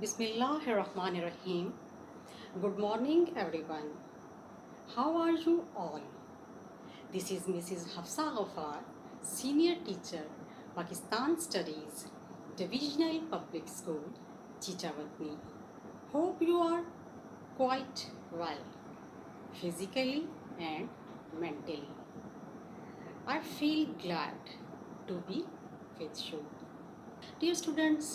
Bismillahirrahmanirrahim. Good morning, everyone. How are you all? This is Mrs. Hafsa Ghaffar, Senior Teacher, Pakistan Studies, Divisional Public School, Chichavatni. Hope you are quite well, physically and mentally. I feel glad to be with you. Dear students,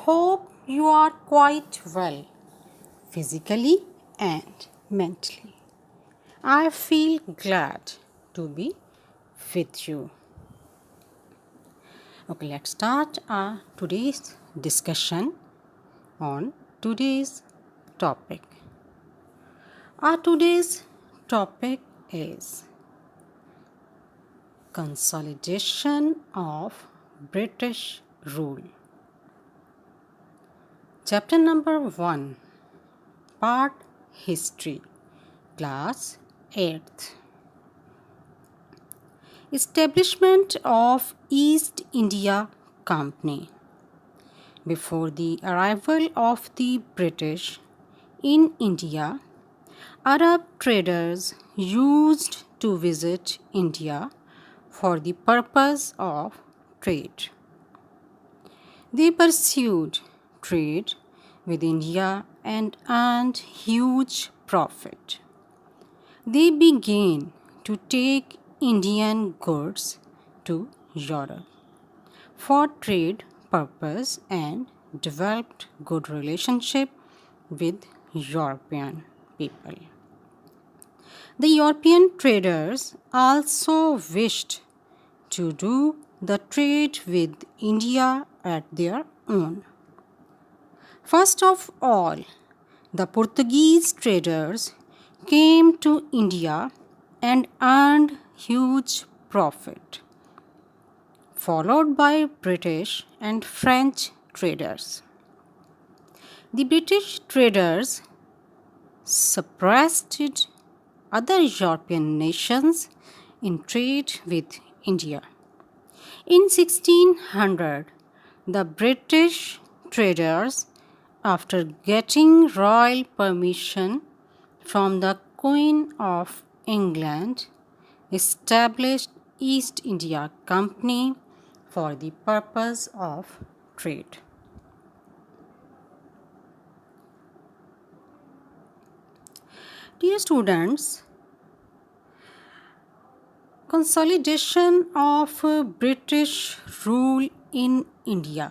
Hope you are quite well, physically and mentally. I feel glad to be with you. Okay, let's start today's discussion on today's topic. Our today's topic is consolidation of British rule. Chapter number 1, Part History, Class 8th. Establishment of East India Company. Before the arrival of the British in India, Arab traders used to visit India for the purpose of trade. They pursued trade with India and earned huge profit. They began to take Indian goods to Europe for trade purpose and developed good relationship with European people. The European traders also wished to do the trade with India at their own. First of all, the Portuguese traders came to India and earned huge profit, followed by British and French traders. The British traders suppressed other European nations in trade with India. In 1600, the British traders, after getting royal permission from the Queen of England, established East India Company for the purpose of trade. Dear students, consolidation of British rule in India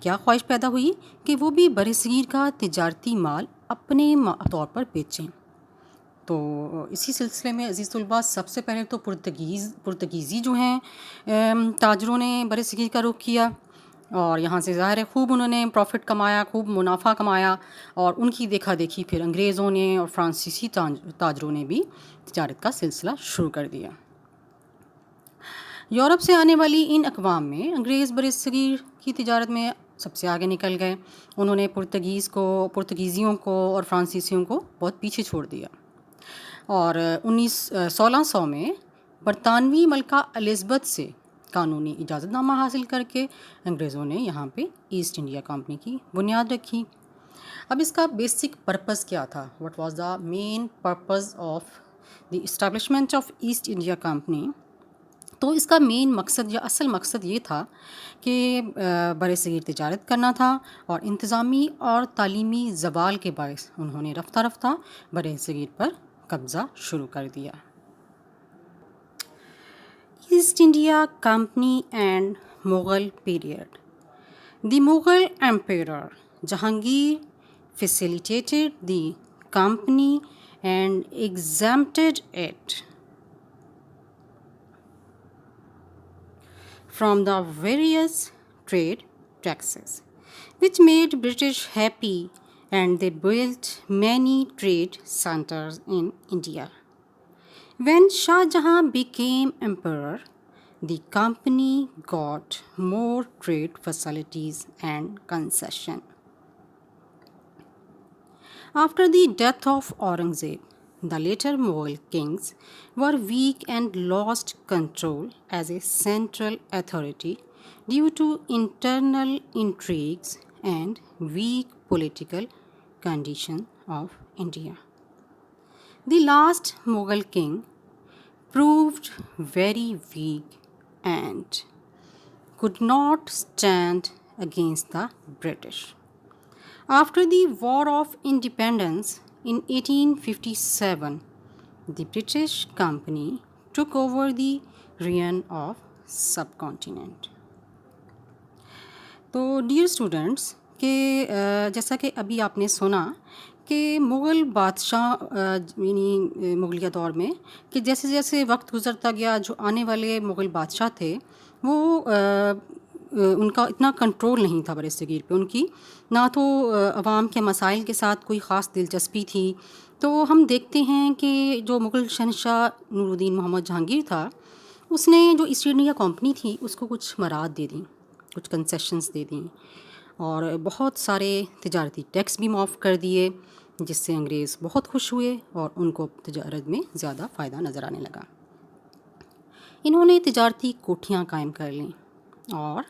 کیا خواہش پیدا ہوئی کہ وہ بھی برصغیر کا تجارتی مال اپنے طور پر بیچیں۔ تو اسی سلسلے میں عزیز طلباء سب سے پہلے تو پرتگیزی جو ہیں تاجروں نے برصغیر کا رخ کیا، اور یہاں سے ظاہر ہے خوب انہوں نے پروفٹ کمایا، خوب منافع کمایا، اور ان کی دیکھا دیکھی پھر انگریزوں نے اور فرانسیسی تاجروں نے بھی تجارت کا سلسلہ شروع کر دیا۔ یورپ سے آنے والی ان اقوام میں انگریز برصغیر کی تجارت میں سب سے آگے نکل گئے۔ انہوں نے پرتگیزیوں کو اور فرانسیسیوں کو بہت پیچھے چھوڑ دیا، اور 1600 میں برطانوی ملکہ الزبتھ سے قانونی اجازت نامہ حاصل کر کے انگریزوں نے یہاں پہ ایسٹ انڈیا کمپنی کی بنیاد رکھی۔ اب اس کا بیسک پرپز کیا تھا؟ What was the main purpose of the establishment of East India Company? تو اس کا مین مقصد یا اصل مقصد یہ تھا کہ برصغیر تجارت کرنا تھا، اور انتظامی اور تعلیمی زوال کے باعث انہوں نے رفتہ رفتہ برصغیر پر قبضہ شروع کر دیا۔ East India Company and Mughal period. The Mughal emperor Jahangir facilitated the company and exempted it from the various trade taxes, which made British happy, and they built many trade centers in India. When Shah Jahan became emperor, the company got more trade facilities and concession. After the death of Aurangzeb, the later Mughal kings were weak and lost control as a central authority due to internal intrigues and weak political condition of India. The last Mughal king proved very weak and could not stand against the British. After the War of Independence in 1857, the British company took over the reign of subcontinent. تو dear students کہ جیسا کہ ابھی آپ نے سنا کہ مغل بادشاہ یعنی مغلیہ دور میں کہ جیسے جیسے وقت گزرتا گیا، جو آنے والے مغل بادشاہ تھے وہ ان کا اتنا کنٹرول نہیں تھا برصغیر پہ، ان کی نہ تو عوام کے مسائل کے ساتھ کوئی خاص دلچسپی تھی۔ تو ہم دیکھتے ہیں کہ جو مغل شہنشاہ نور الدین محمد جہانگیر تھا، اس نے جو ایسٹ انڈیا کمپنی تھی اس کو کچھ مراد دے دیں، کچھ کنسیشنز دے دیں، اور بہت سارے تجارتی ٹیکس بھی معاف کر دیے، جس سے انگریز بہت خوش ہوئے اور ان کو تجارت میں زیادہ فائدہ نظر آنے لگا۔ انہوں نے تجارتی کوٹھیاں قائم کر لیں، اور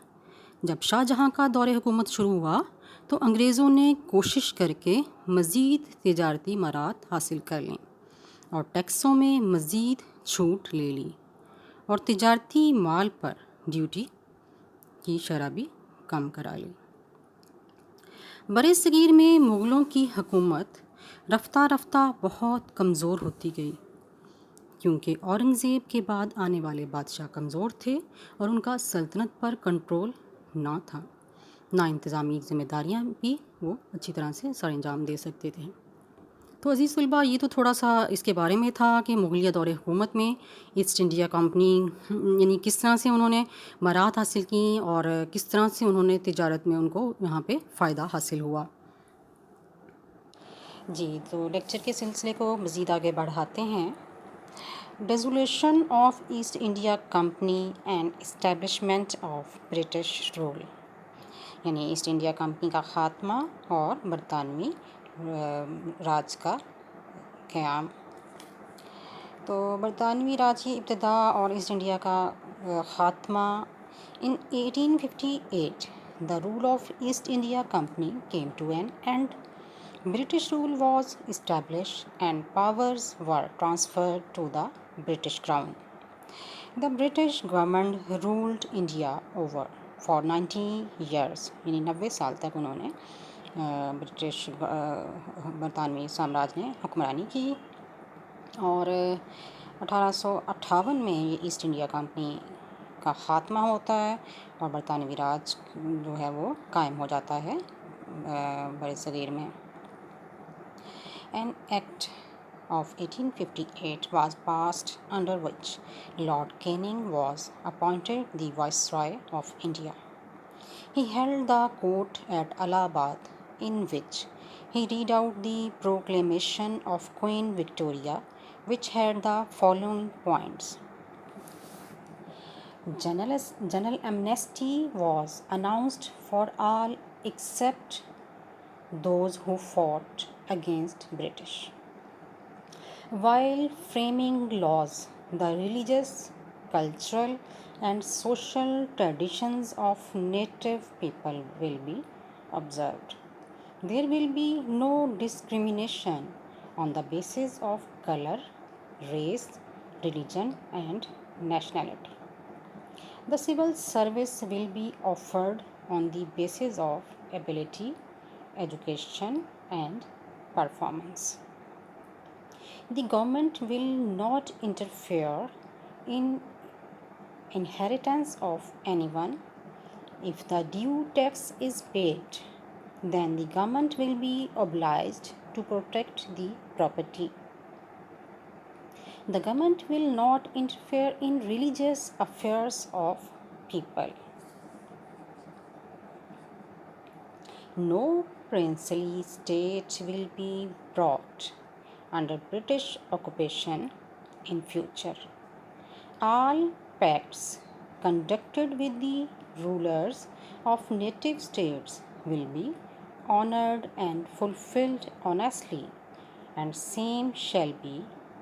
جب شاہ جہاں کا دور حکومت شروع ہوا تو انگریزوں نے کوشش کر کے مزید تجارتی مراد حاصل کر لیں اور ٹیکسوں میں مزید چھوٹ لے لی، اور تجارتی مال پر ڈیوٹی کی شرح بھی کم کرا لی۔ برصغیر میں مغلوں کی حکومت رفتہ رفتہ بہت کمزور ہوتی گئی، کیونکہ اورنگزیب کے بعد آنے والے بادشاہ کمزور تھے اور ان کا سلطنت پر کنٹرول نہ تھا، نہ انتظامی ذمہ داریاں بھی وہ اچھی طرح سے سر انجام دے سکتے تھے۔ تو عزیز طلباء یہ تو تھوڑا سا اس کے بارے میں تھا کہ مغلیہ دور حکومت میں ایسٹ انڈیا کمپنی یعنی کس طرح سے انہوں نے مراد حاصل کیں اور کس طرح سے انہوں نے تجارت میں ان کو یہاں پہ فائدہ حاصل ہوا۔ جی تو لیکچر کے سلسلے کو مزید آگے بڑھاتے ہیں۔ Dissolution of East India Company and establishment of British rule, یعنی ایسٹ انڈیا کمپنی کا خاتمہ اور برطانوی راج کا قیام۔ تو برطانوی راج کی ابتدا اور ایسٹ انڈیا کا خاتمہ۔ ان 1858 the rule of East India Company came to an end. British rule was established and powers were transferred to the British Crown. The British government ruled India over for 90 years، یعنی 90 سال تک انہوں نے برطانوی سامراج نے حکمرانی کی، اور 1858 میں یہ ایسٹ انڈیا کمپنی کا خاتمہ ہوتا ہے اور برطانوی راج جو ہے وہ قائم ہو جاتا ہے بر صغیر میں. An act of 1858 was passed under which Lord Canning was appointed the Viceroy of India. He held the court at Allahabad, in which he read out the proclamation of Queen Victoria, which had the following points. General amnesty was announced for all except those who fought against British. While framing laws, the religious, cultural, and social traditions of native people will be observed. There will be no discrimination on the basis of color, race, religion, and nationality. The civil service will be offered on the basis of ability, education, and performance. The government will not interfere in inheritance of anyone. If the due tax is paid, then the government will be obliged to protect the property. The government will not interfere in religious affairs of people. No princely state will be brought under British occupation in future. All pacts conducted with the rulers of native states will be honored and fulfilled honestly, and same shall be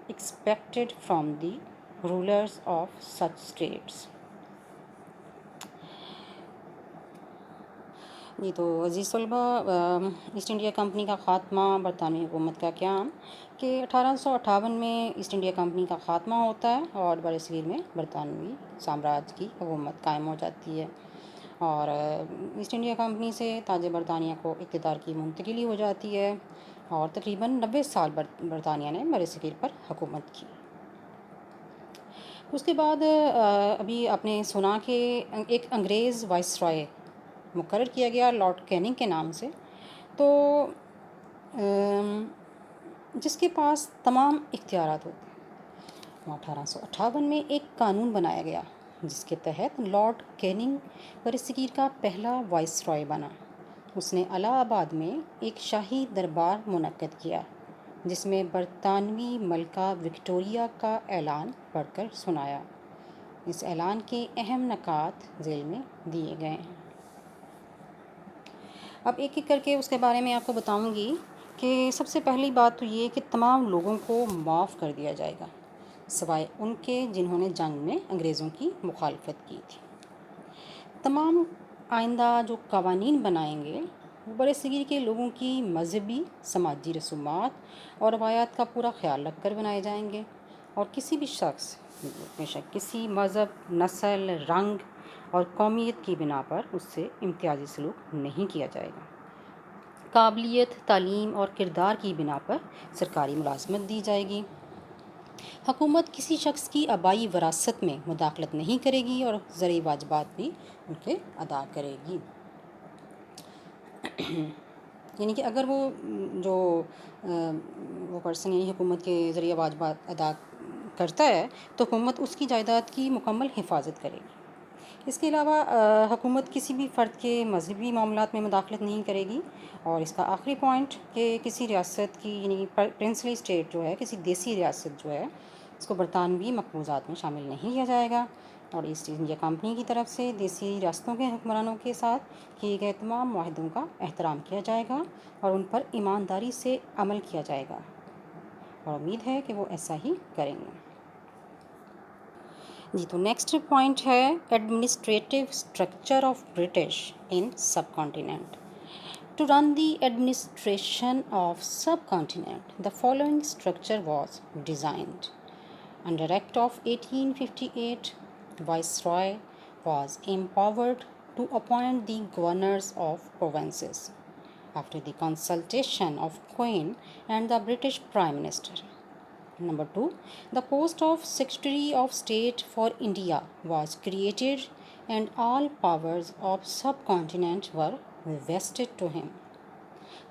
expected from the rulers of such states. جی تو عزیز طلبہ، asset India Company کا خاتمہ، برطانوی حکومت کا قیام، کہ 1858 میں ایسٹ انڈیا کمپنی کا خاتمہ ہوتا ہے اور بر صغیر میں برطانوی سامراج کی حکومت قائم ہو جاتی ہے، اور ایسٹ انڈیا کمپنی سے تاج برطانیہ کو اقتدار کی منتقلی ہو جاتی ہے، اور تقریباً 90 سال برطانیہ نے بر صغیر پر حکومت کی. اس کے بعد ابھی آپ نے سنا کہ ایک انگریز وائس رائے مقرر کیا گیا لارڈ کیننگ کے نام سے، تو جس کے پاس تمام اختیارات ہوتے ہیں. 1858 میں ایک قانون بنایا گیا جس کے تحت لارڈ کیننگ برصغیر کا پہلا وائس رائے بنا. اس نے الہ آباد میں ایک شاہی دربار منعقد کیا جس میں برطانوی ملکہ وکٹوریہ کا اعلان پڑھ کر سنایا. اس اعلان کے اہم نکات ذیل میں دیے گئے ہیں. اب ایک ایک کر کے اس کے بارے میں آپ کو بتاؤں گی کہ سب سے پہلی بات تو یہ کہ تمام لوگوں کو معاف کر دیا جائے گا سوائے ان کے جنہوں نے جنگ میں انگریزوں کی مخالفت کی تھی. تمام آئندہ جو قوانین بنائیں گے وہ بر صغیر کے لوگوں کی مذہبی، سماجی رسومات اور روایات کا پورا خیال رکھ کر بنائے جائیں گے، اور کسی بھی شخص بے شک کسی مذہب، نسل، رنگ اور قومیت کی بنا پر اس سے امتیازی سلوک نہیں کیا جائے گا. قابلیت، تعلیم اور کردار کی بنا پر سرکاری ملازمت دی جائے گی. حکومت کسی شخص کی آبائی وراثت میں مداخلت نہیں کرے گی اور زرعی واجبات بھی ان کے ادا کرے گی. یعنی کہ اگر وہ جو وہ پرسن یعنی حکومت کے ذریعہ واجبات ادا کرتا ہے تو حکومت اس کی جائیداد کی مکمل حفاظت کرے گی. اس کے علاوہ حکومت کسی بھی فرد کے مذہبی معاملات میں مداخلت نہیں کرے گی. اور اس کا آخری پوائنٹ کہ کسی ریاست کی یعنی پرنسلی اسٹیٹ جو ہے، کسی دیسی ریاست جو ہے، اس کو برطانوی مقبوضات میں شامل نہیں کیا جائے گا. اور ایسٹ انڈیا کمپنی کی طرف سے دیسی ریاستوں کے حکمرانوں کے ساتھ کیے گئے تمام معاہدوں کا احترام کیا جائے گا اور ان پر ایمانداری سے عمل کیا جائے گا، اور امید ہے کہ وہ ایسا ہی کریں گے. جی تو نیکسٹ پوائنٹ ہے administrative structure of British in sub continent. To run the administration of subcontinent, the following structure was designed. Under Act of 1858, Viceroy was empowered to appoint the governors of provinces after the consultation of Queen and the British Prime Minister. Number 2, the post of Secretary of State for India was created and all powers of subcontinent were vested to him.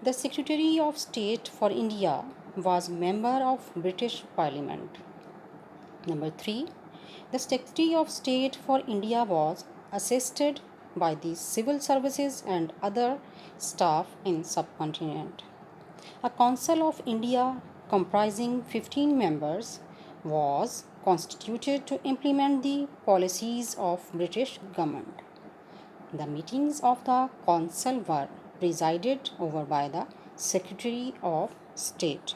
The Secretary of State for India was member of British Parliament. Number 3, the Secretary of State for India was assisted by the civil services and other staff in subcontinent. A Council of India comprising 15 members was constituted to implement the policies of British government. The meetings of the council were presided over by the Secretary of State.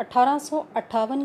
1858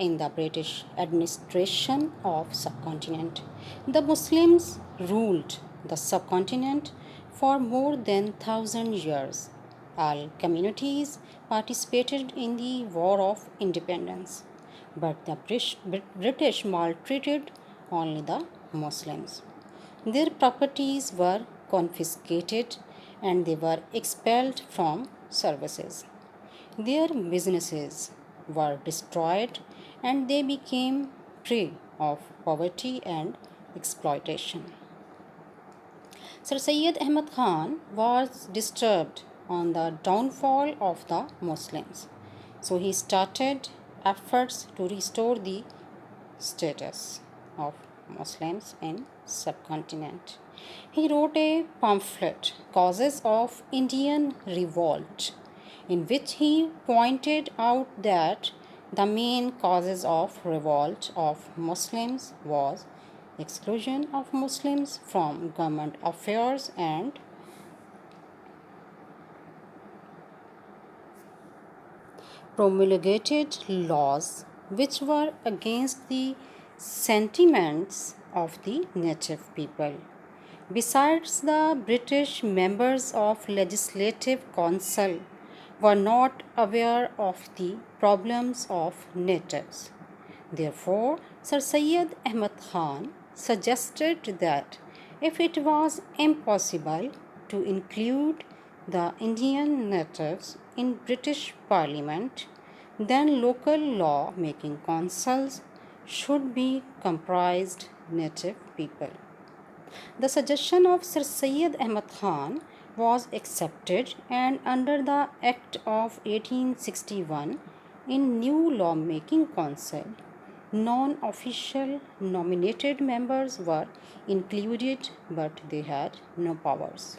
in the British administration of subcontinent. The Muslims ruled the subcontinent for more than 1,000 years. All communities participated in the War of Independence, but the British maltreated only the Muslims. Their properties were confiscated and they were expelled from services. Their businesses were destroyed and they became prey of poverty and exploitation. Sir Syed Ahmad Khan was disturbed on the downfall of the Muslims, so he started efforts to restore the status of Muslims in subcontinent. He wrote a pamphlet, Causes of Indian Revolt, in which he pointed out that the main causes of revolt of Muslims was exclusion of Muslims from government affairs and promulgated laws which were against the sentiments of the native people. Besides, the British members of Legislative Council were not aware of the problems of natives. Therefore, Sir Syed Ahmad Khan suggested that if it was impossible to include the Indian natives in British Parliament, then local law-making councils should be comprised native people. The suggestion of Sir Syed Ahmad Khan was accepted, and under the Act of 1861, in new law-making council, non-official nominated members were included, but they had no powers.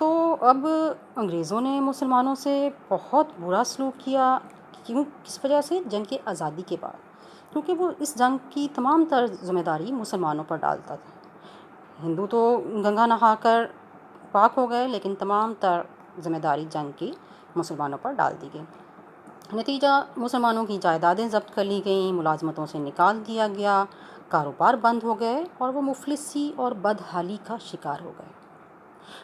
تو اب انگریزوں نے مسلمانوں سے بہت برا سلوک کیا. کیوں؟ کس وجہ سے؟ جنگ کے آزادی کے بعد، کیونکہ وہ اس جنگ کی تمام تر ذمہ داری مسلمانوں پر ڈالتا تھا. ہندو تو گنگا نہا کر پاک ہو گئے، لیکن تمام تر ذمہ داری جنگ کی مسلمانوں پر ڈال دی گئی. نتیجہ مسلمانوں کی جائیدادیں ضبط کر لی گئیں، ملازمتوں سے نکال دیا گیا، کاروبار بند ہو گئے اور وہ مفلسی اور بدحالی کا شکار ہو گئے.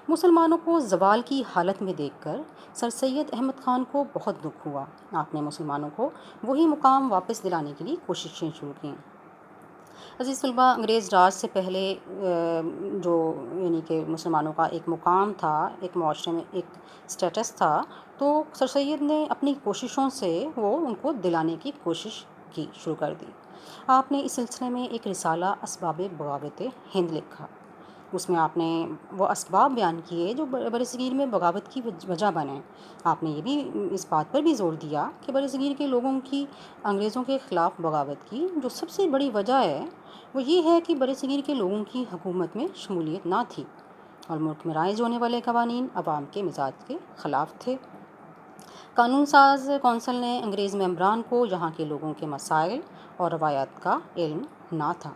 مسلمانوں کو زوال کی حالت میں دیکھ کر سر سید احمد خان کو بہت دکھ ہوا. آپ نے مسلمانوں کو وہی مقام واپس دلانے کے لیے کوششیں شروع کیں. عزیز طلباء، انگریز راج سے پہلے جو یعنی کہ مسلمانوں کا ایک مقام تھا، ایک معاشرے میں ایک سٹیٹس تھا، تو سر سید نے اپنی کوششوں سے وہ ان کو دلانے کی کوشش کی شروع کر دی. آپ نے اس سلسلے میں ایک رسالہ اسباب بغاوت ہند لکھا. اس میں آپ نے وہ اسباب بیان کیے جو برصغیر میں بغاوت کی وجہ بنے. آپ نے یہ بھی اس بات پر بھی زور دیا کہ برصغیر کے لوگوں کی انگریزوں کے خلاف بغاوت کی جو سب سے بڑی وجہ ہے وہ یہ ہے کہ برصغیر کے لوگوں کی حکومت میں شمولیت نہ تھی اور ملک میں رائج ہونے والے قوانین عوام کے مزاج کے خلاف تھے. قانون ساز کونسل نے انگریز ممبران کو یہاں کے لوگوں کے مسائل اور روایات کا علم نہ تھا.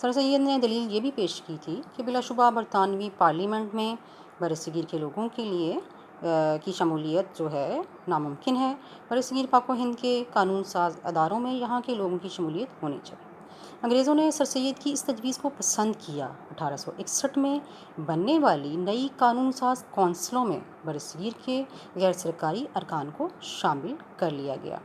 سر سید نے دلیل یہ بھی پیش کی تھی کہ بلا شبہ برطانوی پارلیمنٹ میں برصغیر کے لوگوں کے لیے کی شمولیت جو ہے ناممکن ہے. برصغیر پاک و ہند کے قانون ساز اداروں میں یہاں کے لوگوں کی شمولیت ہونی چاہیے. انگریزوں نے سر سید کی اس تجویز کو پسند کیا. 1861 میں بننے والی نئی قانون ساز کونسلوں میں برصغیر کے غیر سرکاری ارکان کو شامل کر لیا گیا.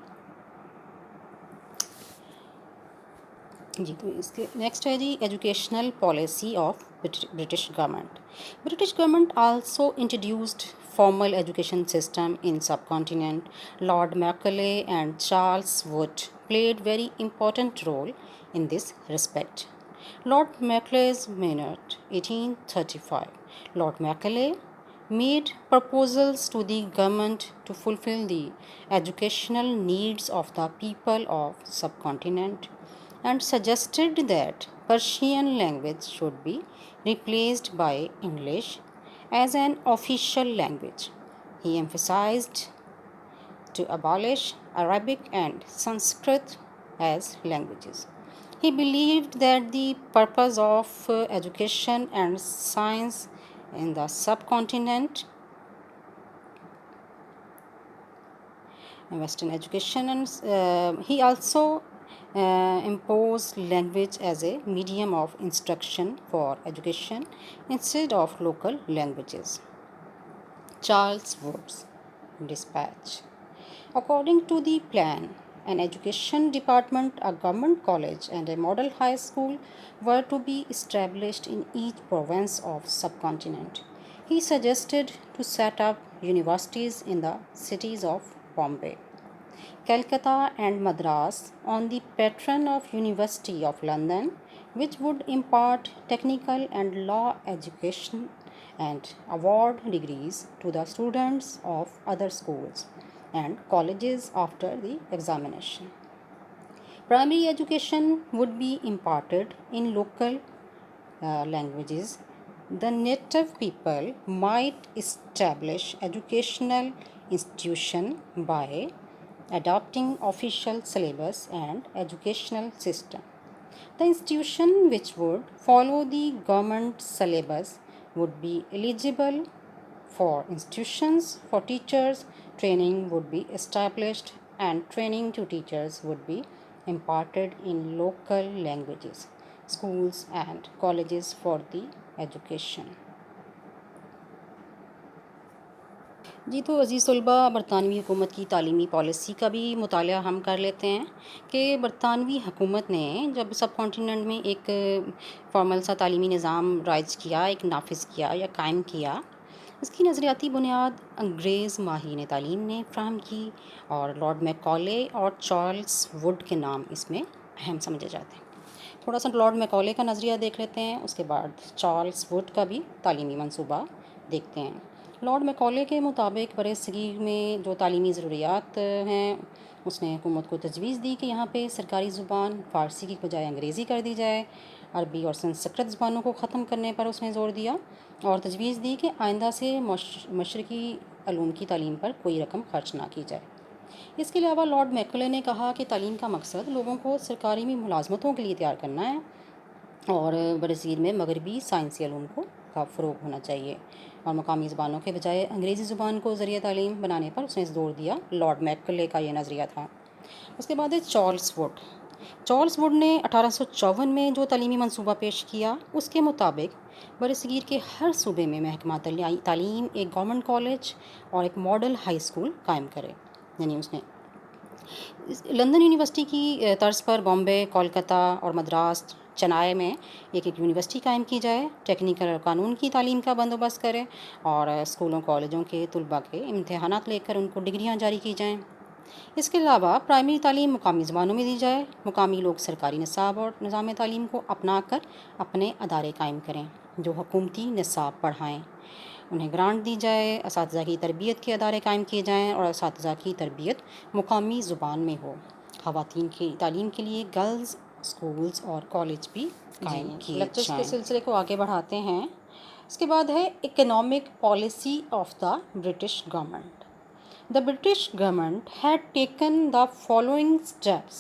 جی تو اس کے نیکسٹ ہے جی educational policy of British government. British government also introduced formal education system in subcontinent. Lord Macaulay and Charles Wood played very important role in this respect. Lord Macaulay's Minute, 1835. Lord Macaulay made proposals to the government to fulfill the educational needs of the people of subcontinent and suggested that Persian language should be replaced by English as an official language. He emphasized to abolish Arabic and Sanskrit as languages. He believed that the purpose of education and science in the subcontinent, Western education, and he also imposed language as a medium of instruction for education instead of local languages. Charles Wood's dispatch. According to the plan, an education department, a government college, and a model high school were to be established in each province of subcontinent. He suggested to set up universities in the cities of Bombay, Calcutta and Madras on the patron of University of London, which would impart technical and law education and award degrees to the students of other schools and colleges after the examination. Primary education would be imparted in local languages. The native people might establish educational institution by adopting official syllabus and educational system. The institution which would follow the government syllabus would be eligible for institutions for teachers. Training would be established and training to teachers would be imparted in local languages, schools and colleges for the education. جی تو عزیز طلباء، برطانوی حکومت کی تعلیمی policy کا بھی مطالعہ ہم کر لیتے ہیں کہ برطانوی حکومت نے جب سب کانٹیننٹ میں ایک فارمل سا تعلیمی نظام رائج کیا، ایک نافذ کیا یا قائم کیا، اس کی نظریاتی بنیاد انگریز ماہرین تعلیم نے فراہم کی اور لارڈ میکالے اور چارلس ووڈ کے نام اس میں اہم سمجھے جاتے ہیں. تھوڑا سا لارڈ میکالے کا نظریہ دیکھ لیتے ہیں، اس کے بعد چارلس ووڈ کا بھی تعلیمی منصوبہ دیکھتے ہیں. لارڈ میکالے کے مطابق برصغیر میں جو تعلیمی ضروریات ہیں اس نے حکومت کو تجویز دی کہ یہاں پہ سرکاری زبان فارسی کی بجائے انگریزی کر دی جائے. عربی اور سنسکرت زبانوں کو ختم کرنے پر اس نے زور دیا اور تجویز دی کہ آئندہ سے مشرقی علوم کی تعلیم پر کوئی رقم خرچ نہ کی جائے. اس کے علاوہ لارڈ میکولے نے کہا کہ تعلیم کا مقصد لوگوں کو سرکاری ملازمتوں کے لیے تیار کرنا ہے اور برصغیر میں مغربی سائنسی علوم کا فروغ ہونا چاہیے اور مقامی زبانوں کے بجائے انگریزی زبان کو ذریعہ تعلیم بنانے پر اس نے زور دیا. لارڈ میکولے کا یہ نظریہ تھا. اس کے بعد ہے چارلس ووڈ نے 1854 میں جو تعلیمی منصوبہ پیش کیا اس کے مطابق برصغیر کے ہر صوبے میں محکمہ تعلیم ایک گورنمنٹ کالج اور ایک ماڈل ہائی اسکول قائم کرے. یعنی اس نے لندن یونیورسٹی کی طرز پر بامبے، کولکتہ اور مدراس، چنائی میں ایک یونیورسٹی قائم کی جائے، ٹیکنیکل اور قانون کی تعلیم کا بندوبست کرے اور اسکولوں کالجوں کے طلباء کے امتحانات لے کر ان کو ڈگریاں جاری کی جائیں. اس کے علاوہ پرائمری تعلیم مقامی زبانوں میں دی جائے. مقامی لوگ سرکاری نصاب اور نظام تعلیم کو اپنا کر اپنے ادارے قائم کریں جو حکومتی نصاب پڑھائیں. انہیں گرانٹ دی جائے. اساتذہ کی تربیت کے ادارے قائم کیے جائیں اور اساتذہ کی تربیت مقامی زبان میں ہو. خواتین کی تعلیم کے لیے گرلز اسکولز اور کالج بھی قائم کیے جائیں. لیکچرز کے سلسلے کو آگے بڑھاتے ہیں. اس کے بعد ہے economic policy of the British government. The British government had taken the following steps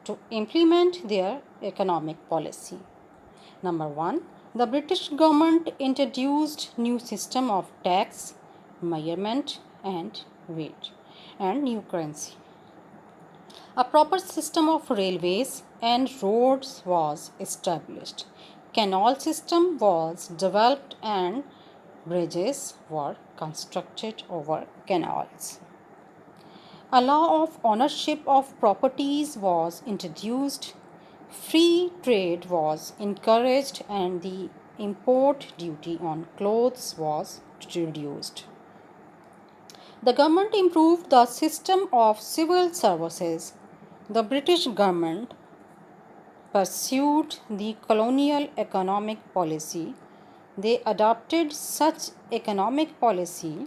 to implement their economic policy. Number 1, the British government introduced new system of tax, measurement and weight and new currency. A proper system of railways and roads was established. Canal system was developed and bridges were constructed over canals. A law of ownership of properties was introduced. Free trade was encouraged and the import duty on clothes was reduced. The government improved the system of civil services. The British government pursued the colonial economic policy. They adopted such economic policy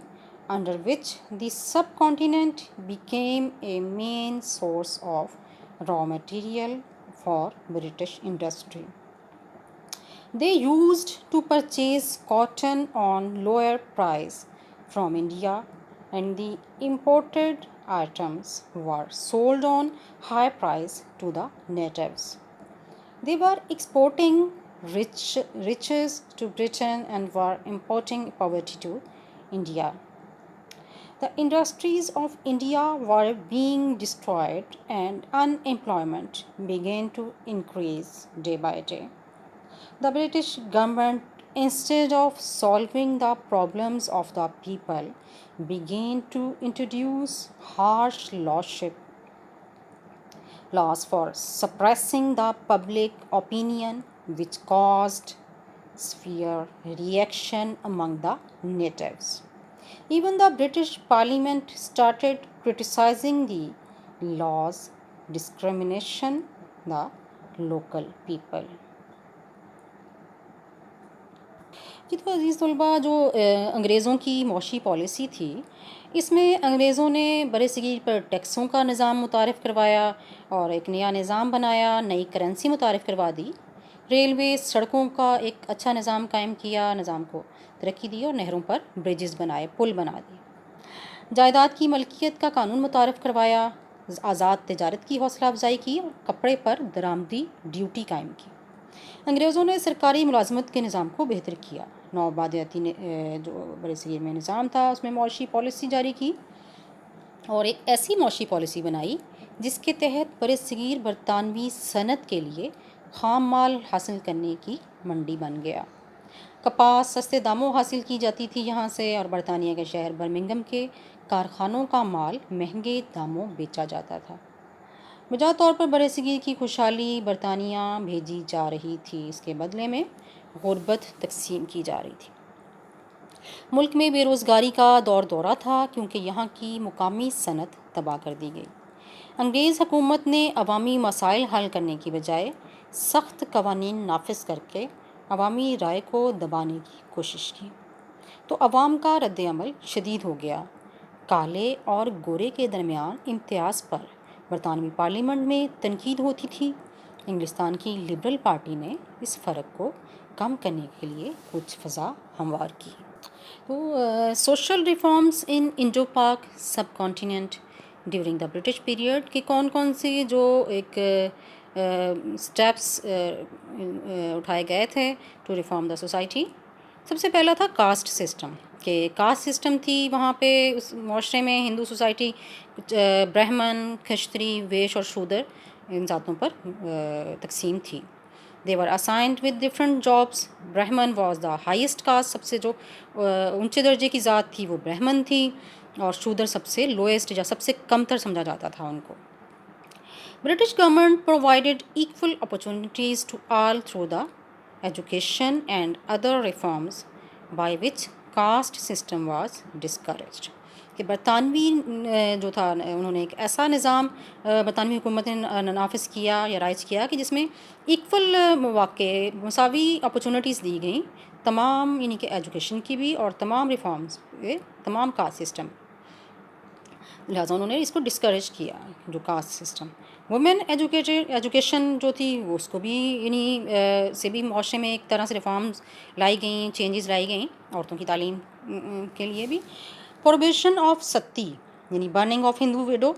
under which the subcontinent became a main source of raw material for British industry. They used to purchase cotton on lower price from India and the imported items were sold on high price to the natives. They were exporting riches to Britain and were importing poverty to India. The industries of India were being destroyed and unemployment began to increase day by day. The British government, instead of solving the problems of the people, began to introduce harsh laws for suppressing the public opinion, which caused severe reaction among the natives. Even the British Parliament started criticizing the laws discrimination the local people. جی تو عزیز طلباء، جو انگریزوں کی معاشی policy تھی اس میں انگریزوں نے برصغیر پر ٹیکسوں کا نظام متعارف کروایا اور ایک نیا نظام بنایا، نئی کرنسی متعارف کروا دی. ریلوے سڑکوں کا ایک اچھا نظام قائم کیا، نظام کو ترقی دی اور نہروں پر برجز بنائے، پل بنا دیے. جائیداد کی ملکیت کا قانون متعارف کروایا، آزاد تجارت کی حوصلہ افزائی کی اور کپڑے پر درآمدی ڈیوٹی قائم کی. انگریزوں نے سرکاری ملازمت کے نظام کو بہتر کیا. نوآبادیاتی جو برصغیر میں نظام تھا اس میں معاشی پالیسی جاری کی اور ایک ایسی معاشی پالیسی بنائی جس کے تحت برصغیر برطانوی صنعت کے لیے خام مال حاصل کرنے کی منڈی بن گیا. کپاس سستے داموں حاصل کی جاتی تھی یہاں سے اور برطانیہ کے شہر برمنگھم کے کارخانوں کا مال مہنگے داموں بیچا جاتا تھا. بجا طور پر برصغیر کی خوشحالی برطانیہ بھیجی جا رہی تھی، اس کے بدلے میں غربت تقسیم کی جا رہی تھی. ملک میں بے روزگاری کا دورہ تھا کیونکہ یہاں کی مقامی صنعت تباہ کر دی گئی. انگریز حکومت نے عوامی مسائل حل کرنے کی بجائے سخت قوانین نافذ کر کے عوامی رائے کو دبانے کی کوشش کی تو عوام کا رد عمل شدید ہو گیا. کالے اور گورے کے درمیان امتیاز پر برطانوی پارلیمنٹ میں تنقید ہوتی تھی. انگلستان کی لبرل پارٹی نے اس فرق کو کم کرنے کے لیے کچھ فضا ہموار کی. تو social reforms in Indo Pak subcontinent during the British period کے کون کون سے جو ایک اسٹیپس اٹھائے گئے تھے ٹو ریفارم دا سوسائٹی. سب سے پہلا تھا کاسٹ سسٹم، کہ کاسٹ سسٹم تھی وہاں پہ اس معاشرے میں. ہندو سوسائٹی برہمن، کھشتری، ویش اور شودر ان ذاتوں پر تقسیم تھی. they were assigned with different jobs. برہمن واز دا ہائیسٹ کاسٹ، سب سے جو اونچے درجے کی ذات تھی وہ برہمن تھی، اور شودر سب سے لوئسٹ یا سب سے کم تر سمجھا جاتا تھا ان کو. British government provided equal opportunities to all through the education and other reforms by which caste system was discouraged. کہ برطانوی جو تھا انہوں نے ایک ایسا نظام برطانوی حکومت نے نافذ کیا یا رائج کیا کہ جس میں ایکول مواقع، مساوی اپرچونیٹیز دی گئیں تمام، یعنی کہ ایجوکیشن کی بھی اور تمام ریفارمز تمام کاسٹ سسٹم. لہٰذا انہوں نے اس کو ڈسکریج کیا جو کاسٹ سسٹم. وومن ایجوکیشن جو تھی وہ اس کو بھی یعنی سے بھی معاشرے میں ایک طرح سے ریفارمز لائی گئیں، چینجز لائی گئیں عورتوں کی تعلیم کے لیے بھی. پروہیبیشن آف ستی یعنی burning of Hindu widow.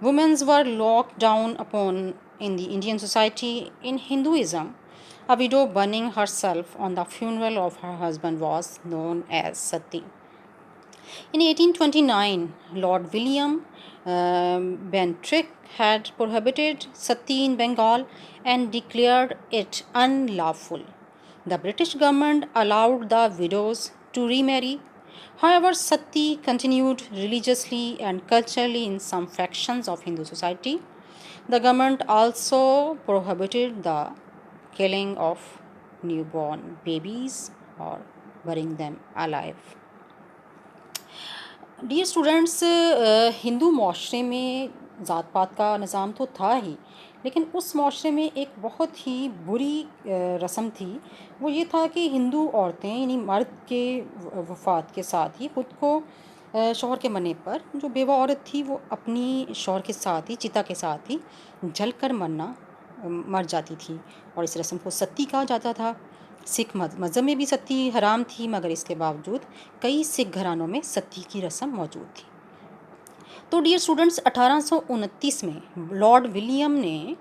Women's were lock down upon in the Indian society. In Hinduism, a widow burning herself on the funeral of her husband was known as sati. In 1829, Lord William Bentinck had prohibited sati in Bengal and declared it unlawful. The British government allowed the widows to remarry. However, sati continued religiously and culturally in some fractions of Hindu society. The government also prohibited the killing of newborn babies or burying them alive. Dear students, Hindu معاشرے میں ذات پات کا نظام تو تھا ہی، لیکن اس معاشرے میں ایک بہت ہی بری رسم تھی. وہ یہ تھا کہ ہندو عورتیں یعنی مرد کے وفات کے ساتھ ہی خود کو شوہر کے مرنے پر جو بیوہ عورت تھی وہ اپنی شوہر کے ساتھ ہی چتا کے ساتھ ہی جل کر مر جاتی تھی، اور اس رسم کو ستی کہا جاتا تھا. سکھ مذہب میں بھی ستی حرام تھی، مگر اس کے باوجود کئی سکھ گھرانوں میں ستی کی رسم موجود تھی. تو ڈیئر اسٹوڈنٹس، 1829 میں لارڈ ولیم نے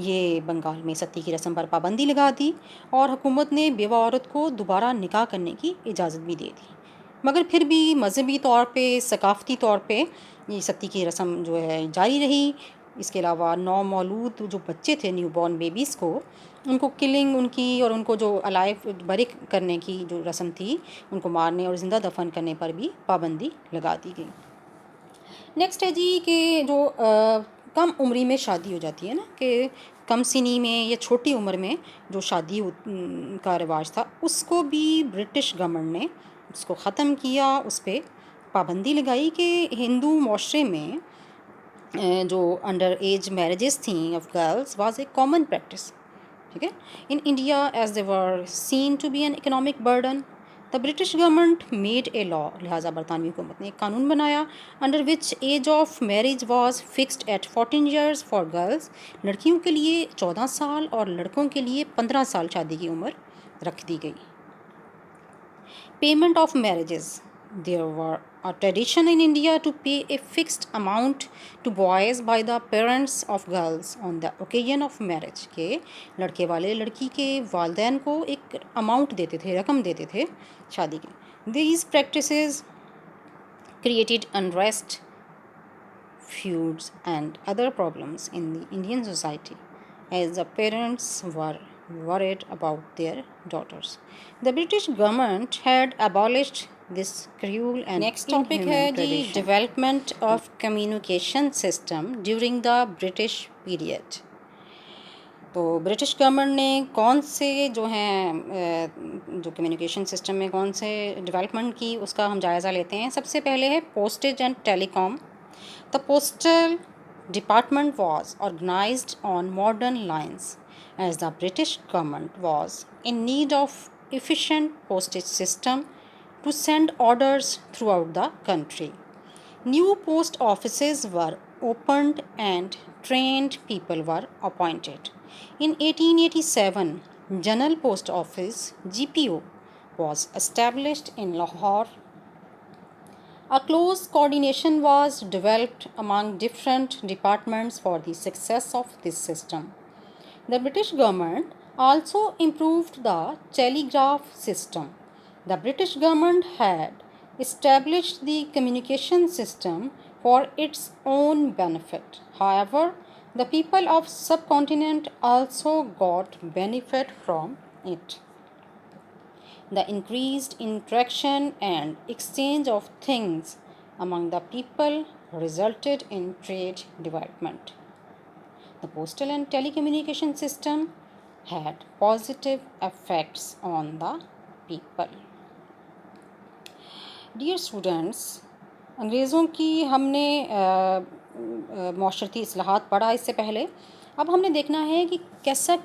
یہ بنگال میں ستی کی رسم پر پابندی لگا دی، اور حکومت نے بیوہ عورت کو دوبارہ نکاح کرنے کی اجازت بھی دے دی. مگر پھر بھی مذہبی طور پہ، ثقافتی طور پہ یہ ستی کی رسم جو ہے جاری رہی. اس کے علاوہ نومولود جو بچے تھے، نیو بورن بیبیز کو، ان کو کلنگ ان کی اور ان کو جو الائف برک کرنے کی جو رسم تھی، ان کو مارنے اور زندہ دفن کرنے پر بھی پابندی لگا دی گئی. نیکسٹ ہے جی کہ جو کم عمری میں شادی ہو جاتی ہے نا، کہ کم سنی میں یا چھوٹی عمر میں جو شادی کا رواج تھا، اس کو بھی برٹش گورنمنٹ نے اس کو ختم کیا. اس پہ پابندی لگائی کہ ہندو معاشرے میں جو انڈر ایج میرجز تھیں of girls was a common practice. ٹھیک ہے. In India as they were seen to be an economic burden, the British government made a law. لہٰذا برطانوی حکومت نے ایک قانون بنایا under which age of marriage was fixed at 14 years for girls. لڑکیوں کے لیے 14 سال اور لڑکوں کے لیے 15 سال شادی کی عمر رکھ دی گئی. Payment of marriages. There were a tradition in India to pay a fixed amount to boys by the parents of girls on the occasion of marriage. کہ لڑکے والے لڑکی کے والدین کو ایک اماؤنٹ دیتے تھے، رقم دیتے تھے شادی کی. These practices created unrest, feuds and other problems in the Indian society as the parents were worried about their daughters. The British government had abolished this cruel and next topic ہے جی development of communication system during the British period. تو British government نے کون سے جو ہیں جو communication system میں کون سے ڈیولپمنٹ کی، اس کا ہم جائزہ لیتے ہیں. سب سے پہلے ہے postage and telecom. The postal department was organised on modern lines as the British government was in need of efficient postage system to send orders throughout the country. New post offices were opened and trained people were appointed. In 1887, General Post Office (GPO) was established in Lahore. A close coordination was developed among different departments for the success of this system. The British government also improved the telegraph system. The British government had established the communication system for its own benefit. However, the people of subcontinent also got benefit from it. The increased interaction and exchange of things among the people resulted in trade development. The postal and telecommunication system had positive effects on the people. Dear students, انگریزوں کی ہم نے معاشرتی اصلاحات پڑھا اس سے پہلے. اب ہم نے دیکھنا ہے کہ کیسا